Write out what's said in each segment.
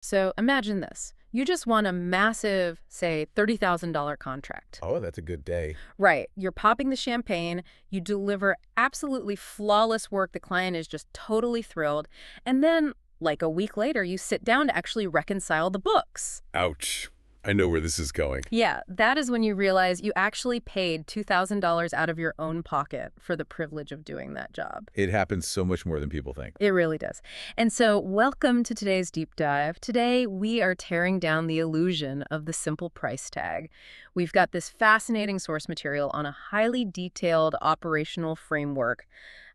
So imagine this. You just won a massive, say, $30,000 contract. Oh, that's a good day. Right. You're popping the champagne. You deliver absolutely flawless work. The client is just totally thrilled. And then, like a week later, you sit down to actually reconcile the books. Ouch. I know where this is going. Yeah, that is when you realize you actually paid $2,000 out of your own pocket for the privilege of doing that job. It happens so much more than people think. It really does. And so, welcome to today's deep dive. Today, we are tearing down the illusion of the simple price tag. We've got this fascinating source material on a highly detailed operational framework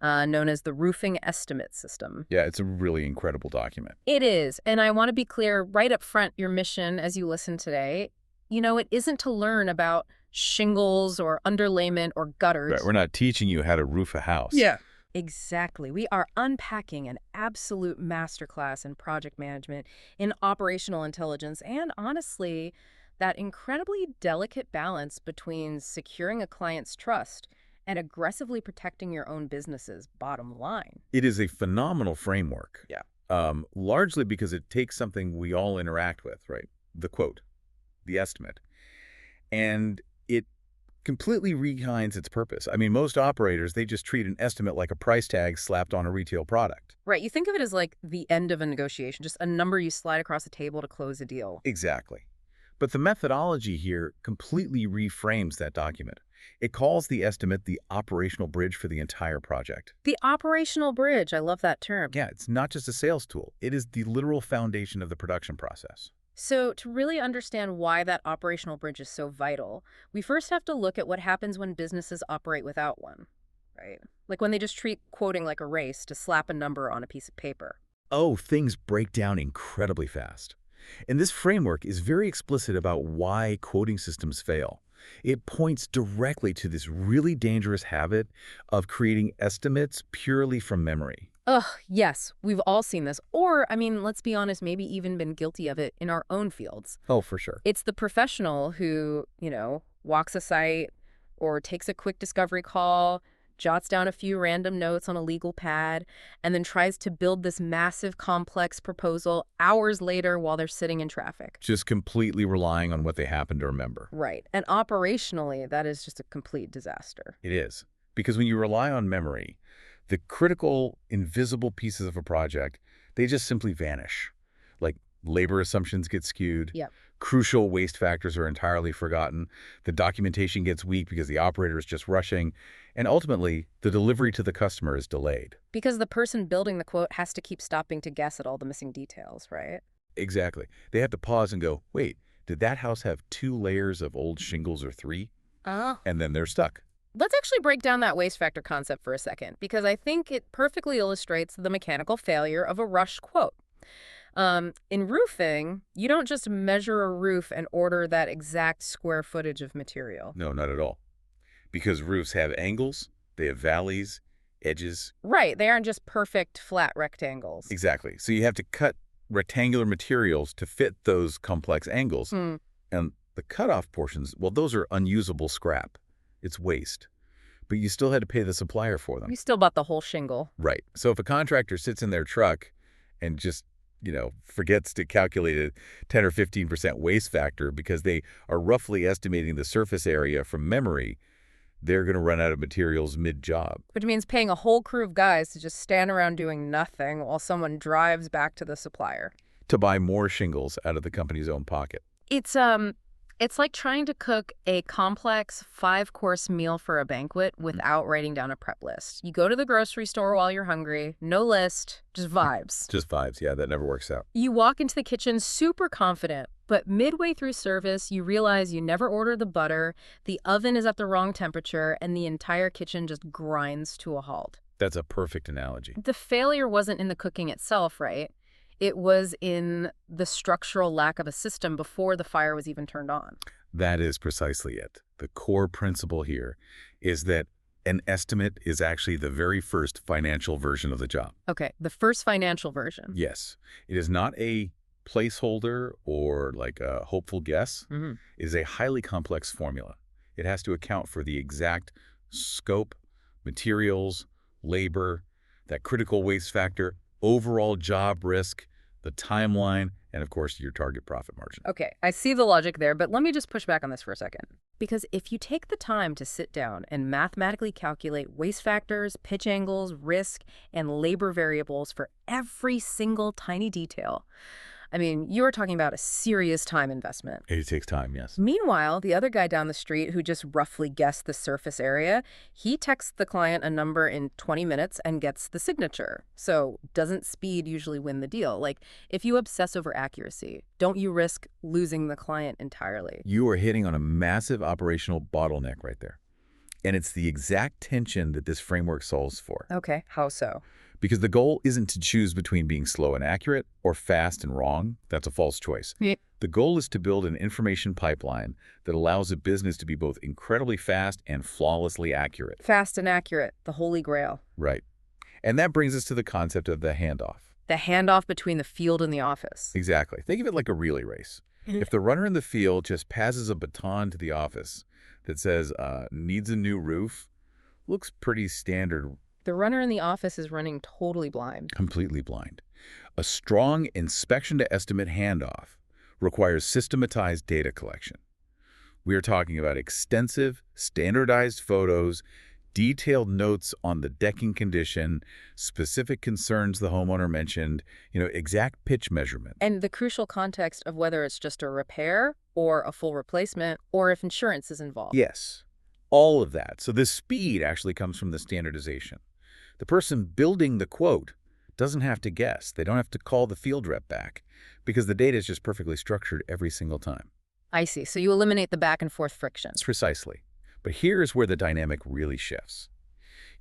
known as the roofing estimate system. Yeah, it's a really incredible document. It is. And I want to be clear right up front, your mission as you listen today, it isn't to learn about shingles or underlayment or gutters. Right, we're not teaching you how to roof a house. Yeah. Exactly. We are unpacking an absolute masterclass in project management, in operational intelligence, and honestly, that incredibly delicate balance between securing a client's trust and aggressively protecting your own business's bottom line. It is a phenomenal framework. Yeah. Largely because it takes something we all interact with, right? The quote, the estimate. And it completely rekinds its purpose. I mean, most operators, they just treat an estimate like a price tag slapped on a retail product. Right. You think of it as like the end of a negotiation, just a number you slide across the table to close a deal. Exactly. But the methodology here completely reframes that document. It calls the estimate the operational bridge for the entire project. The operational bridge. I love that term. Yeah, it's not just a sales tool. It is the literal foundation of the production process. So to really understand why that operational bridge is so vital, we first have to look at what happens when businesses operate without one, right? Like when they just treat quoting like a race to slap a number on a piece of paper. Oh, things break down incredibly fast. And this framework is very explicit about why quoting systems fail. It points directly to this really dangerous habit of creating estimates purely from memory. Ugh, yes, we've all seen this. Or, I mean, let's be honest, maybe even been guilty of it in our own fields. Oh, for sure. It's the professional who, walks a site or takes a quick discovery call, jots down a few random notes on a legal pad, and then tries to build this massive, complex proposal hours later while they're sitting in traffic. Just completely relying on what they happen to remember. Right. And operationally, that is just a complete disaster. It is. Because when you rely on memory, the critical, invisible pieces of a project, they just simply vanish. Like labor assumptions get skewed. Yep. Crucial waste factors are entirely forgotten. The documentation gets weak because the operator is just rushing. And ultimately, the delivery to the customer is delayed. Because the person building the quote has to keep stopping to guess at all the missing details, right? Exactly. They have to pause and go, wait, did that house have 2 layers of old shingles or 3? Oh. And then they're stuck. Let's actually break down that waste factor concept for a second, because I think it perfectly illustrates the mechanical failure of a rush quote. In roofing, you don't just measure a roof and order that exact square footage of material. No, not at all. Because roofs have angles, they have valleys, edges. Right, they aren't just perfect flat rectangles. Exactly. So you have to cut rectangular materials to fit those complex angles. Hmm. And the cutoff portions, well, those are unusable scrap. It's waste. But you still had to pay the supplier for them. You still bought the whole shingle. Right. So if a contractor sits in their truck and just, forgets to calculate a 10 or 15% waste factor because they are roughly estimating the surface area from memory, they're going to run out of materials mid-job. Which means paying a whole crew of guys to just stand around doing nothing while someone drives back to the supplier. To buy more shingles out of the company's own pocket. It's like trying to cook a complex 5-course meal for a banquet without writing down a prep list. You go to the grocery store while you're hungry, no list, just vibes. Just vibes. Yeah, that never works out. You walk into the kitchen super confident, but midway through service, you realize you never ordered the butter, the oven is at the wrong temperature, and the entire kitchen just grinds to a halt. That's a perfect analogy. The failure wasn't in the cooking itself, right? It was in the structural lack of a system before the fire was even turned on. That is precisely it. The core principle here is that an estimate is actually the very first financial version of the job. Okay, the first financial version. Yes. It is not a placeholder or like a hopeful guess. Mm-hmm. It is a highly complex formula. It has to account for the exact scope, materials, labor, that critical waste factor, overall job risk, the timeline, and of course, your target profit margin. Okay, I see the logic there, but let me just push back on this for a second. Because if you take the time to sit down and mathematically calculate waste factors, pitch angles, risk, and labor variables for every single tiny detail, I mean, you're talking about a serious time investment. It takes time, yes. Meanwhile, the other guy down the street who just roughly guessed the surface area, he texts the client a number in 20 minutes and gets the signature. So doesn't speed usually win the deal? Like, if you obsess over accuracy, don't you risk losing the client entirely? You are hitting on a massive operational bottleneck right there. And it's the exact tension that this framework solves for. Okay, how so? Because the goal isn't to choose between being slow and accurate or fast and wrong. That's a false choice. Yeah. The goal is to build an information pipeline that allows a business to be both incredibly fast and flawlessly accurate. Fast and accurate, the holy grail. Right. And that brings us to the concept of the handoff. The handoff between the field and the office. Exactly. Think of it like a relay race. If the runner in the field just passes a baton to the office that says, needs a new roof, looks pretty standard. The runner in the office is running totally blind. Completely blind. A strong inspection-to-estimate handoff requires systematized data collection. We are talking about extensive, standardized photos, detailed notes on the decking condition, specific concerns the homeowner mentioned, exact pitch measurement. And the crucial context of whether it's just a repair or a full replacement or if insurance is involved. Yes, all of that. So the speed actually comes from the standardization. The person building the quote doesn't have to guess. They don't have to call the field rep back because the data is just perfectly structured every single time. I see. So you eliminate the back and forth friction. That's precisely. But here's where the dynamic really shifts.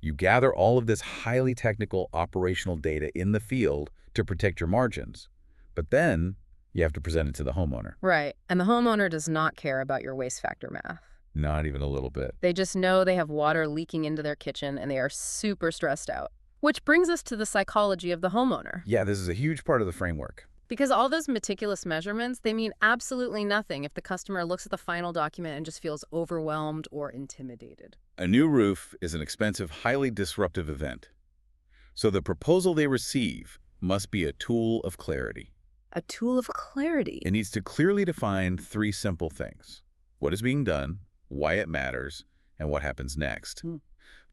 You gather all of this highly technical operational data in the field to protect your margins, but then you have to present it to the homeowner. Right. And the homeowner does not care about your waste factor math. Not even a little bit. They just know they have water leaking into their kitchen and they are super stressed out. Which brings us to the psychology of the homeowner. Yeah, this is a huge part of the framework. Because all those meticulous measurements, they mean absolutely nothing if the customer looks at the final document and just feels overwhelmed or intimidated. A new roof is an expensive, highly disruptive event. So the proposal they receive must be a tool of clarity. A tool of clarity. It needs to clearly define three simple things: what is being done, why it matters, and what happens next.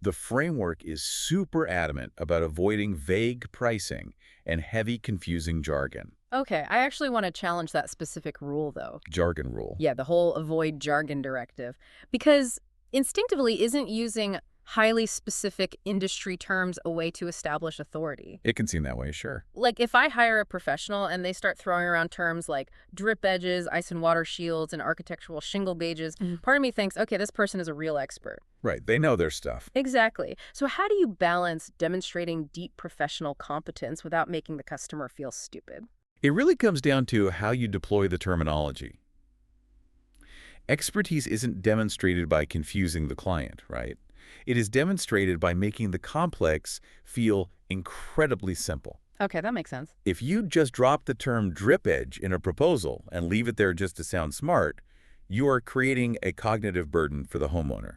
The framework is super adamant about avoiding vague pricing and heavy, confusing jargon. Okay, I actually want to challenge that specific rule, though. Jargon rule. Yeah, the whole avoid jargon directive. Because instinctively, isn't using highly specific industry terms a way to establish authority? It can seem that way, sure. Like if I hire a professional and they start throwing around terms like drip edges, ice and water shields, and architectural shingle gauges, part of me thinks, okay, this person is a real expert. Right, they know their stuff. Exactly. So how do you balance demonstrating deep professional competence without making the customer feel stupid? It really comes down to how you deploy the terminology. Expertise isn't demonstrated by confusing the client, right? It is demonstrated by making the complex feel incredibly simple. Okay, that makes sense. If you just drop the term drip edge in a proposal and leave it there just to sound smart, you are creating a cognitive burden for the homeowner.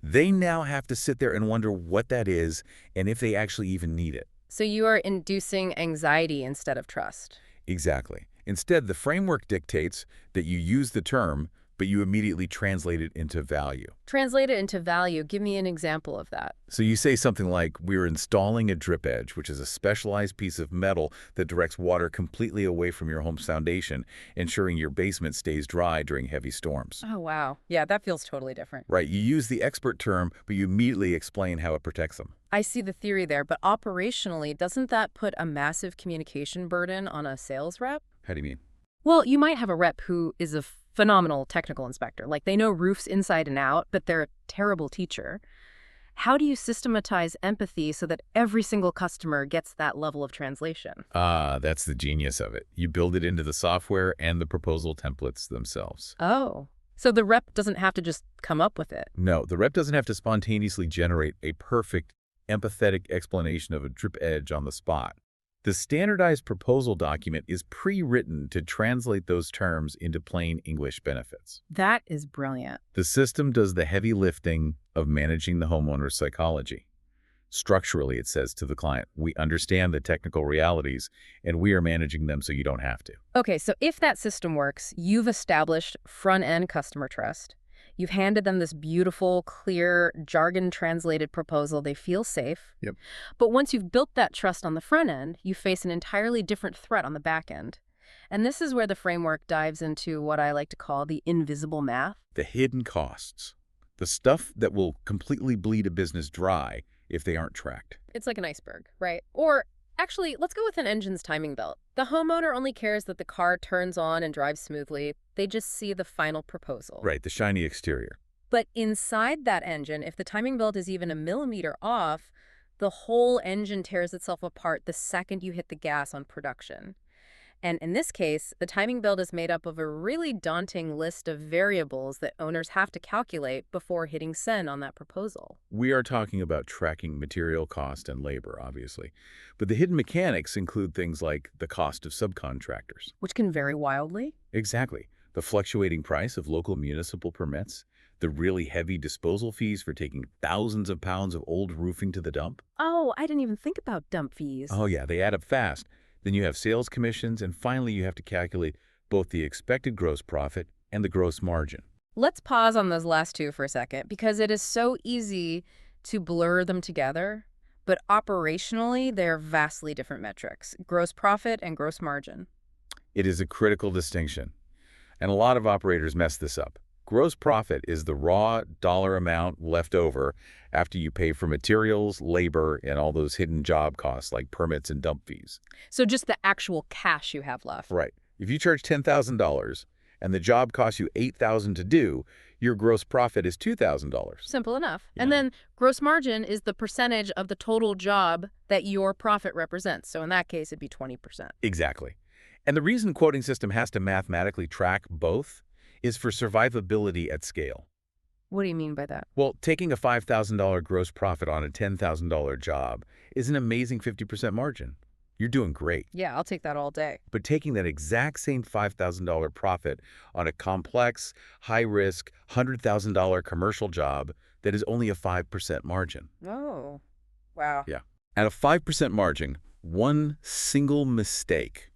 They now have to sit there and wonder what that is and if they actually even need it. So you are inducing anxiety instead of trust. Exactly. Instead, the framework dictates that you use the term, but you immediately translate it into value. Translate it into value. Give me an example of that. So you say something like, we're installing a drip edge, which is a specialized piece of metal that directs water completely away from your home's foundation, ensuring your basement stays dry during heavy storms. Oh, wow. Yeah, that feels totally different. Right. You use the expert term, but you immediately explain how it protects them. I see the theory there, but operationally, doesn't that put a massive communication burden on a sales rep? How do you mean? Well, you might have a rep who is a phenomenal technical inspector. Like they know roofs inside and out, but they're a terrible teacher. How do you systematize empathy so that every single customer gets that level of translation? That's the genius of it. You build it into the software and the proposal templates themselves. Oh, so the rep doesn't have to just come up with it. No, the rep doesn't have to spontaneously generate a perfect, empathetic explanation of a drip edge on the spot. The standardized proposal document is pre-written to translate those terms into plain English benefits. That is brilliant. The system does the heavy lifting of managing the homeowner's psychology. Structurally, it says to the client, we understand the technical realities, and we are managing them so you don't have to. Okay, so if that system works, you've established front-end customer trust. You've handed them this beautiful, clear, jargon-translated proposal. They feel safe. Yep. But once you've built that trust on the front end, you face an entirely different threat on the back end. And this is where the framework dives into what I like to call the invisible math. The hidden costs. The stuff that will completely bleed a business dry if they aren't tracked. It's like an iceberg, right? Or actually, let's go with an engine's timing belt. The homeowner only cares that the car turns on and drives smoothly. They just see the final proposal. Right, the shiny exterior. But inside that engine, if the timing belt is even a millimeter off, the whole engine tears itself apart the second you hit the gas on production. And in this case, the timing belt is made up of a really daunting list of variables that owners have to calculate before hitting send on that proposal. We are talking about tracking material cost and labor, obviously. But the hidden mechanics include things like the cost of subcontractors. Which can vary wildly. Exactly. The fluctuating price of local municipal permits, the really heavy disposal fees for taking thousands of pounds of old roofing to the dump. Oh, I didn't even think about dump fees. Oh yeah, they add up fast. Then you have sales commissions, and finally you have to calculate both the expected gross profit and the gross margin. Let's pause on those last two for a second, because it is so easy to blur them together, but operationally, they're vastly different metrics: gross profit and gross margin. It is a critical distinction, and a lot of operators mess this up. Gross profit is the raw dollar amount left over after you pay for materials, labor, and all those hidden job costs like permits and dump fees. So just the actual cash you have left. Right. If you charge $10,000 and the job costs you $8,000 to do, your gross profit is $2,000. Simple enough. Yeah. And then gross margin is the percentage of the total job that your profit represents. So in that case, it'd be 20%. Exactly. And the reason quoting system has to mathematically track both is for survivability at scale. What do you mean by that? Well, taking a $5,000 gross profit on a $10,000 job is an amazing 50% margin. You're doing great. Yeah, I'll take that all day. But taking that exact same $5,000 profit on a complex, high-risk, $100,000 commercial job that is only a 5% margin. Oh, wow. Yeah. At a 5% margin, one single mistake,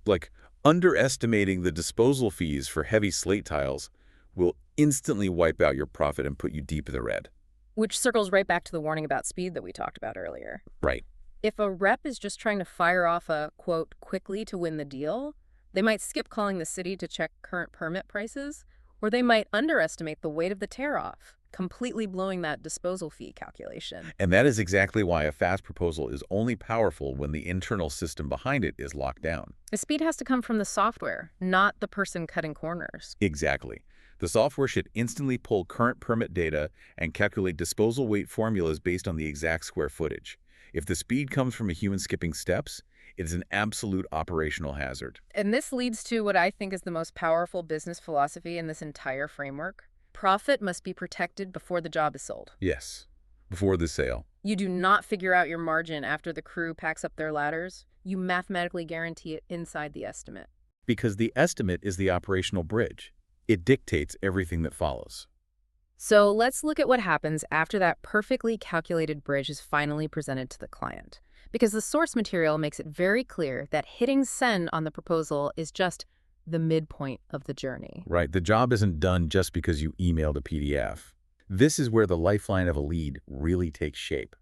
like underestimating the disposal fees for heavy slate tiles, will instantly wipe out your profit and put you deep in the red. Which circles right back to the warning about speed that we talked about earlier. Right. If a rep is just trying to fire off a, quote, quickly to win the deal, they might skip calling the city to check current permit prices, or they might underestimate the weight of the tear-off, completely blowing that disposal fee calculation. And that is exactly why a fast proposal is only powerful when the internal system behind it is locked down. The speed has to come from the software, not the person cutting corners. Exactly. The software should instantly pull current permit data and calculate disposal weight formulas based on the exact square footage. If the speed comes from a human skipping steps, it is an absolute operational hazard. And this leads to what I think is the most powerful business philosophy in this entire framework. Profit must be protected before the job is sold. Yes, before the sale. You do not figure out your margin after the crew packs up their ladders. You mathematically guarantee it inside the estimate. Because the estimate is the operational bridge. It dictates everything that follows. So let's look at what happens after that perfectly calculated bridge is finally presented to the client. Because the source material makes it very clear that hitting send on the proposal is just the midpoint of the journey. Right. The job isn't done just because you emailed a PDF. This is where the lifeline of a lead really takes shape.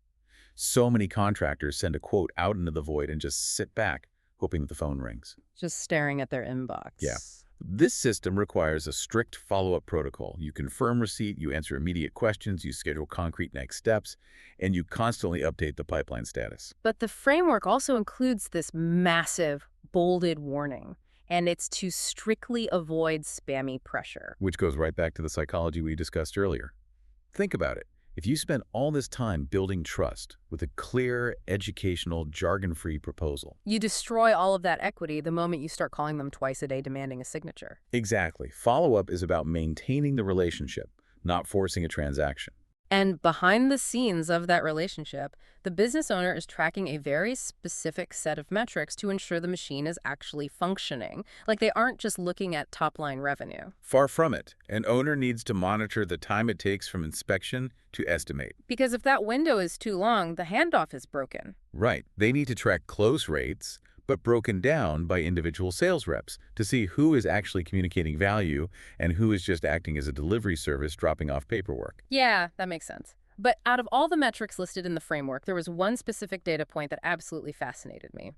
So many contractors send a quote out into the void and just sit back, hoping that the phone rings. Just staring at their inbox. Yeah. This system requires a strict follow-up protocol. You confirm receipt, you answer immediate questions, you schedule concrete next steps, and you constantly update the pipeline status. But the framework also includes this massive, bolded warning, and it's to strictly avoid spammy pressure. Which goes right back to the psychology we discussed earlier. Think about it. If you spend all this time building trust with a clear, educational, jargon-free proposal. You destroy all of that equity the moment you start calling them twice a day demanding a signature. Exactly. Follow-up is about maintaining the relationship, not forcing a transaction. And behind the scenes of that relationship, the business owner is tracking a very specific set of metrics to ensure the machine is actually functioning. Like they aren't just looking at top-line revenue. Far from it. An owner needs to monitor the time it takes from inspection to estimate. Because if that window is too long, the handoff is broken. Right. They need to track close rates, but broken down by individual sales reps to see who is actually communicating value and who is just acting as a delivery service dropping off paperwork. Yeah, that makes sense. But out of all the metrics listed in the framework, there was one specific data point that absolutely fascinated me.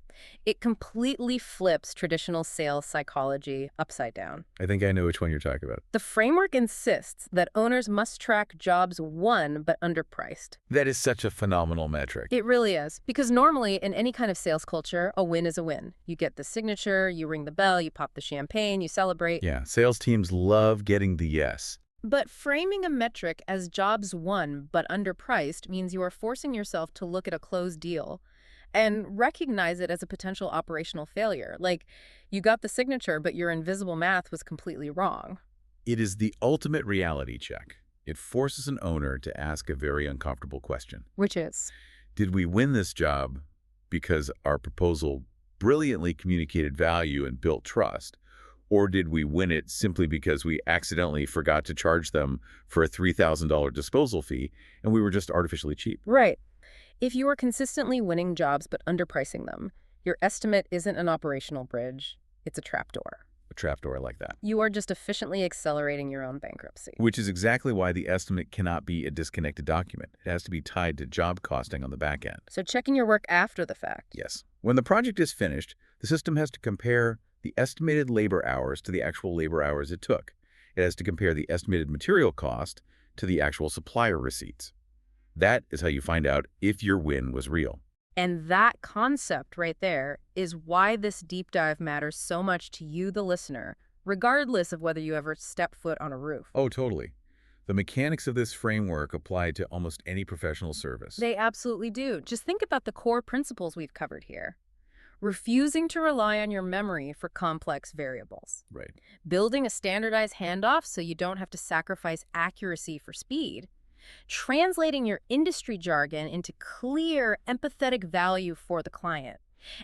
It completely flips traditional sales psychology upside down. I think I know which one you're talking about. The framework insists that owners must track jobs won but underpriced. That is such a phenomenal metric. It really is, because normally in any kind of sales culture, a win is a win. You get the signature, you ring the bell, you pop the champagne, you celebrate. Yeah, sales teams love getting the yes. But framing a metric as jobs won but underpriced means you are forcing yourself to look at a closed deal and recognize it as a potential operational failure. Like, you got the signature, but your invisible math was completely wrong. It is the ultimate reality check. It forces an owner to ask a very uncomfortable question. Which is? Did we win this job because our proposal brilliantly communicated value and built trust? Or did we win it simply because we accidentally forgot to charge them for a $3,000 disposal fee and we were just artificially cheap? Right. If you are consistently winning jobs but underpricing them, your estimate isn't an operational bridge, it's a trapdoor. A trapdoor like that. You are just efficiently accelerating your own bankruptcy. Which is exactly why the estimate cannot be a disconnected document. It has to be tied to job costing on the back end. So checking your work after the fact. Yes. When the project is finished, the system has to compare the estimated labor hours to the actual labor hours it took. It has to compare the estimated material cost to the actual supplier receipts. That is how you find out if your win was real. And that concept right there is why this deep dive matters so much to you, the listener, regardless of whether you ever step foot on a roof. Oh, totally. The mechanics of this framework apply to almost any professional service. They absolutely do. Just think about the core principles we've covered here. Refusing to rely on your memory for complex variables. Right. Building a standardized handoff so you don't have to sacrifice accuracy for speed. Translating your industry jargon into clear, empathetic value for the client.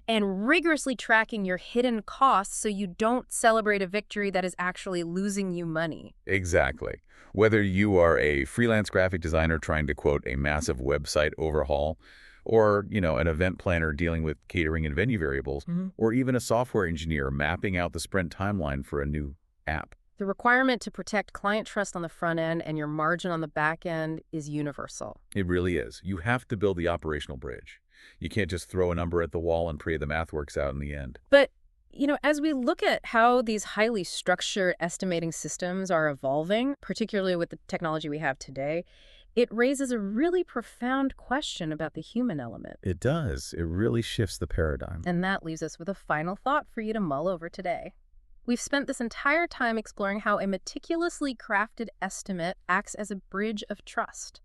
And rigorously tracking your hidden costs so you don't celebrate a victory that is actually losing you money. Exactly. Whether you are a freelance graphic designer trying to quote a massive website overhaul, or, an event planner dealing with catering and venue variables, or even a software engineer mapping out the sprint timeline for a new app. The requirement to protect client trust on the front end and your margin on the back end is universal. It really is. You have to build the operational bridge. You can't just throw a number at the wall and pray the math works out in the end. But, as we look at how these highly structured estimating systems are evolving, particularly with the technology we have today, it raises a really profound question about the human element. It does. It really shifts the paradigm. And that leaves us with a final thought for you to mull over today. We've spent this entire time exploring how a meticulously crafted estimate acts as a bridge of trust,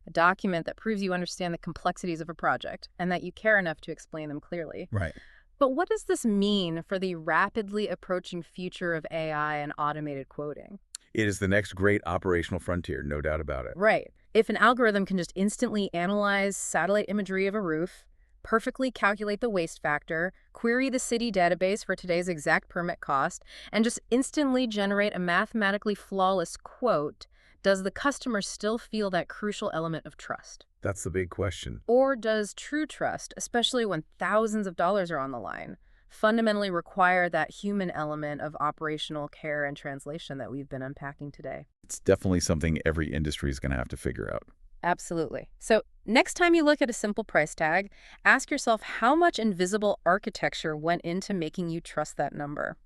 a document that proves you understand the complexities of a project and that you care enough to explain them clearly. Right. But what does this mean for the rapidly approaching future of AI and automated quoting? It is the next great operational frontier, no doubt about it. Right. If an algorithm can just instantly analyze satellite imagery of a roof, perfectly calculate the waste factor, query the city database for today's exact permit cost, and just instantly generate a mathematically flawless quote, does the customer still feel that crucial element of trust? That's the big question. Or does true trust, especially when thousands of dollars are on the line, fundamentally require that human element of operational care and translation that we've been unpacking today? It's definitely something every industry is going to have to figure out. Absolutely. So next time you look at a simple price tag, ask yourself how much invisible architecture went into making you trust that number.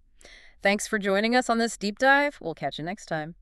Thanks for joining us on this deep dive. We'll catch you next time.